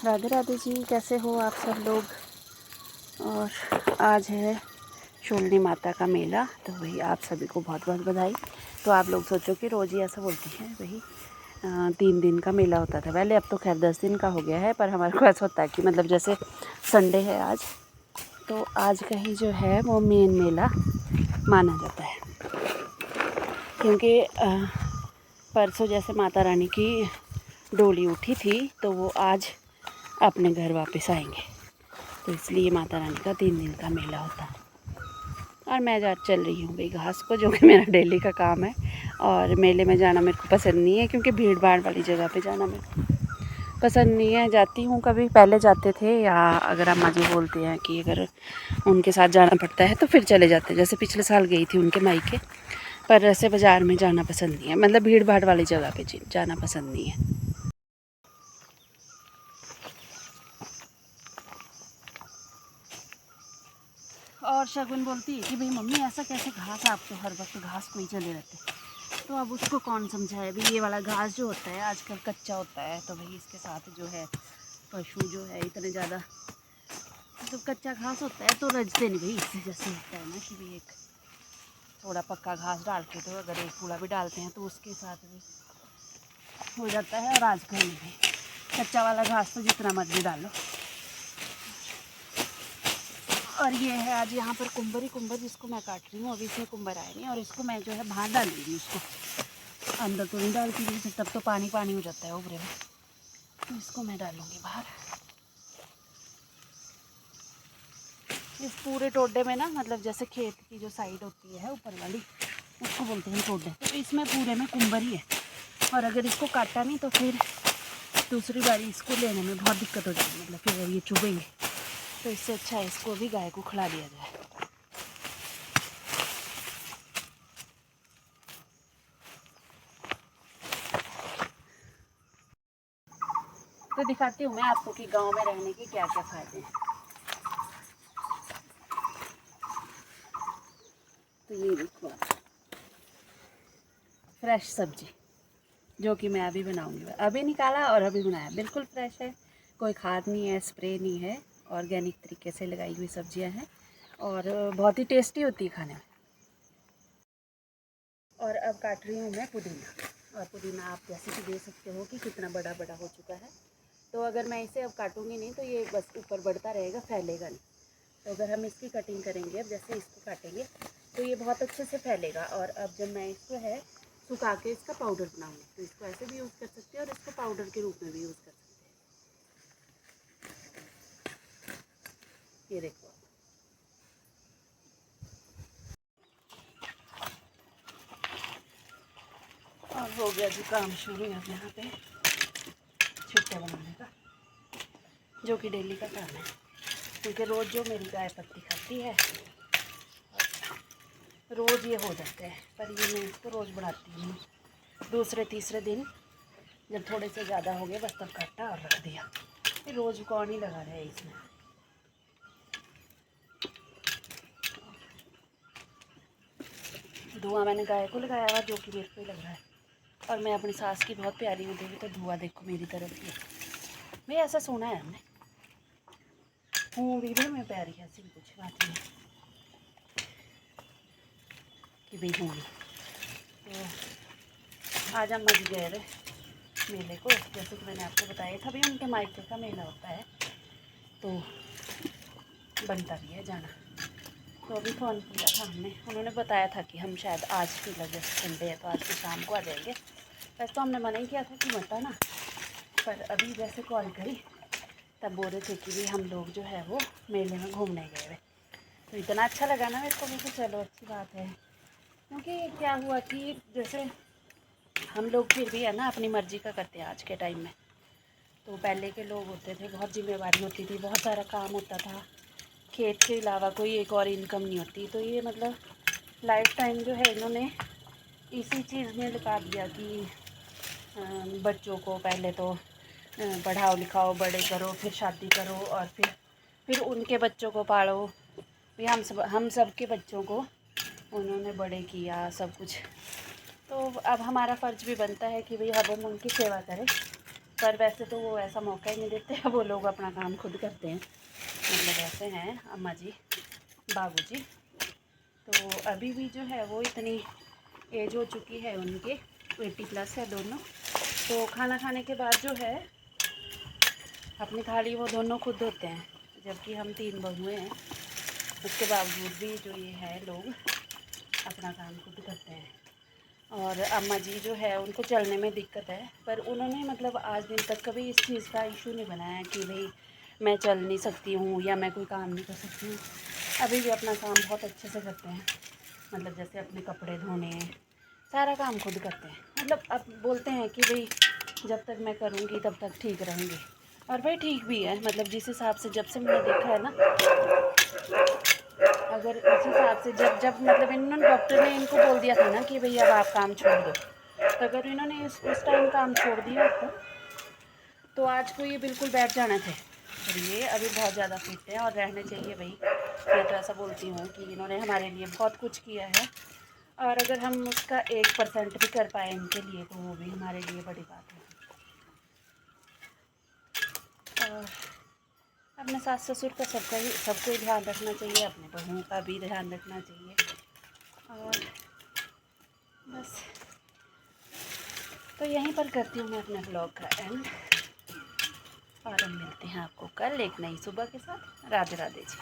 राधे राधे जी, कैसे हो आप सब लोग। और आज है शूलिनी माता का मेला, तो वही आप सभी को बहुत बहुत बधाई। तो आप लोग सोचो कि रोज़ ही ऐसा बोलती हैं, वही 3 दिन का मेला होता था पहले, अब तो खैर 10 दिन का हो गया है। पर हमारे को ऐसा होता है कि मतलब जैसे संडे है आज, तो आज का ही जो है वो मेन मेला माना जाता है, क्योंकि परसों जैसे माता रानी की डोली उठी थी तो वो आज अपने घर वापस आएंगे, तो इसलिए माता रानी का 3 दिन का मेला होता है। और मैं आज चल रही हूँ भाई घास को, जो कि मेरा डेली का काम है। और मेले में जाना मेरे को पसंद नहीं है, क्योंकि भीड़ भाड़ वाली जगह पे जाना मेरे को पसंद नहीं है। जाती हूँ कभी, पहले जाते थे, या अगर अम्मा जी बोलते हैं कि अगर उनके साथ जाना पड़ता है तो फिर चले जाते हैं। जैसे पिछले साल गई थी उनके मायके, पर ऐसे बाज़ार में जाना पसंद नहीं है, मतलब भीड़ भाड़ वाली जगह पे जाना पसंद नहीं है। और शगुन बोलती है कि भाई मम्मी ऐसा कैसे घास, आप तो हर वक्त घास को ही चले रहते। तो अब उसको कौन समझाए भाई, ये वाला घास जो होता है आजकल कच्चा होता है, तो भाई इसके साथ जो है पशु जो है इतने ज़्यादा, मतलब कच्चा घास होता है तो रजते नहीं भाई। इससे जैसे होता है ना कि भाई एक थोड़ा पक्का घास डाल के, तो अगर एक कूड़ा भी डालते हैं तो उसके साथ भी हो जाता है। और आजकल नहीं भाई, कच्चा वाला घास तो जितना मर्जी डालो। और ये है आज यहाँ पर कुंबर ही कुंबर, जिसको मैं काट रही हूँ। अभी इसमें कुंबर आए नहीं, और इसको मैं जो है बाहर डालूंगी, उसको अंदर तो नहीं डालती थी, तब तो पानी पानी हो जाता है उबरे में, तो इसको मैं डालूंगी बाहर। इस पूरे टोडे में ना, मतलब जैसे खेत की जो साइड होती है ऊपर वाली, उसको बोलते हैं टोडे, तो इसमें पूरे में कुंबर ही है। और अगर इसको काटा नहीं तो फिर दूसरी बारी इसको लेने में बहुत दिक्कत हो जाएगी, मतलब फिर ये चुभेंगे। तो इससे अच्छा है इसको भी गाय को खिला दिया जाए। तो दिखाती हूँ मैं आपको कि गांव में रहने के क्या क्या फ़ायदे हैं। तो ये देखो आप, फ्रेश सब्जी जो कि मैं अभी बनाऊंगी, अभी निकाला और अभी बनाया, बिल्कुल फ्रेश है, कोई खाद नहीं है, स्प्रे नहीं है, ऑर्गेनिक तरीके से लगाई हुई सब्जियां हैं, और बहुत ही टेस्टी होती है खाने में। और अब काट रही हूँ मैं पुदीना, और पुदीना आप जैसे कि देख सकते हो कि कितना बड़ा बड़ा हो चुका है। तो अगर मैं इसे अब काटूंगी नहीं तो ये बस ऊपर बढ़ता रहेगा, फैलेगा नहीं। तो अगर हम इसकी कटिंग करेंगे, अब जैसे इसको काटेंगे तो ये बहुत अच्छे से फैलेगा। और अब जब मैं इसको है सुखा के इसका पाउडर बनाऊंगी, तो इसको ऐसे भी यूज़ कर सकते हैं और इसको पाउडर के रूप में भी यूज़ कर सकते हैं। ये देखो, और हो गया जी काम शुरू अब यहाँ पे छुट्टे बनाने का, जो कि डेली का काम है, क्योंकि रोज़ जो मेरी गाय पत्ती खाती है रोज़ ये हो जाते हैं। पर ये मैं इसको रोज़ बढ़ाती हूँ, दूसरे तीसरे दिन जब थोड़े से ज़्यादा हो गए बस तब काटा और रख दिया। फिर रोज़ कौन ही लगा रहा है इसमें। धुआं मैंने गाय को लगाया हुआ, जो कि मेरे को ही लग रहा है, और मैं अपनी सास की बहुत प्यारी हो गई, तो धुआं देखो मेरी तरफ ही। भाई ऐसा सुना है हमने, हूँ भी मैं प्यारी, ऐसी भी कुछ बात नहीं कि भाई हूँ। तो आज हम मज गए रहे मेले को, जैसे कि मैंने आपको बताया था, भाई उनके मायके का मेला होता है तो बनता भी है जाना। तो अभी फ़ोन किया था हमने, उन्होंने बताया था कि हम शायद आज की लगे संडे है तो आज की शाम को आ जाएंगे। वैसे तो हमने मना ही किया था कि मत आना, पर अभी जैसे कॉल करी तब बोल रहे थे कि भी हम लोग जो है वो मेले में घूमने गए हुए। तो इतना अच्छा लगा ना मेरे को भी, चलो अच्छी बात है। क्योंकि क्या हुआ कि जैसे हम लोग फिर भी है ना अपनी मर्ज़ी का करते हैं आज के टाइम में। तो पहले के लोग होते थे, बहुत जिम्मेवारी होती थी, बहुत सारा काम होता था, खेत के अलावा कोई एक और इनकम नहीं होती। तो ये मतलब लाइफ टाइम जो है इन्होंने इसी चीज़ में लगा दिया कि बच्चों को पहले तो पढ़ाओ लिखाओ, बड़े करो, फिर शादी करो, और फिर उनके बच्चों को पालो। फिर हम सब के बच्चों को उन्होंने बड़े किया सब कुछ। तो अब हमारा फ़र्ज़ भी बनता है कि भाई अब हम उनकी सेवा करें, पर वैसे तो वो ऐसा मौका ही नहीं देते हैं, वो लोग अपना काम खुद करते हैं, मतलब ऐसे हैं अम्मा जी बाबू जी। तो अभी भी जो है वो इतनी एज हो चुकी है उनके, 80+ है दोनों। तो खाना खाने के बाद जो है अपनी थाली वो दोनों खुद धोते हैं, जबकि हम 3 बहुएँ हैं। उसके बावजूद भी जो ये है लोग अपना काम खुद करते हैं। और अम्मा जी जो है उनको चलने में दिक्कत है, पर उन्होंने मतलब आज दिन तक कभी इस चीज़ का इशू नहीं बनाया कि भाई मैं चल नहीं सकती हूँ या मैं कोई काम नहीं कर सकती हूँ। अभी भी अपना काम बहुत अच्छे से करते हैं, मतलब जैसे अपने कपड़े धोने, सारा काम खुद करते हैं। मतलब अब बोलते हैं कि भाई जब तक मैं करूँगी तब तक ठीक रहूँगी, और भाई ठीक भी है। मतलब जिस हिसाब से जब से मैंने देखा है ना, अगर उस हिसाब से जब मतलब इन्होंने डॉक्टर ने इनको बोल दिया था ना कि भाई अब आप काम छोड़ दो, तो अगर इन्होंने उस टाइम काम छोड़ दिया होता तो आज को ये बिल्कुल बैठ जाना थे। और ये अभी बहुत ज़्यादा फिट है और रहने चाहिए भाई। मैं तो ऐसा बोलती हूँ कि इन्होंने हमारे लिए बहुत कुछ किया है, और अगर हम उसका 1% भी कर पाए इनके लिए तो वो भी हमारे लिए बड़ी बात है। और अपने सास ससुर का सबको ही ध्यान रखना चाहिए, अपने बहुओं का भी ध्यान रखना चाहिए। और बस तो यहीं पर करती हूँ मैं अपने ब्लॉग का एंड, और हम मिलते हैं आपको कल एक नई सुबह के साथ। राधे राधे जी।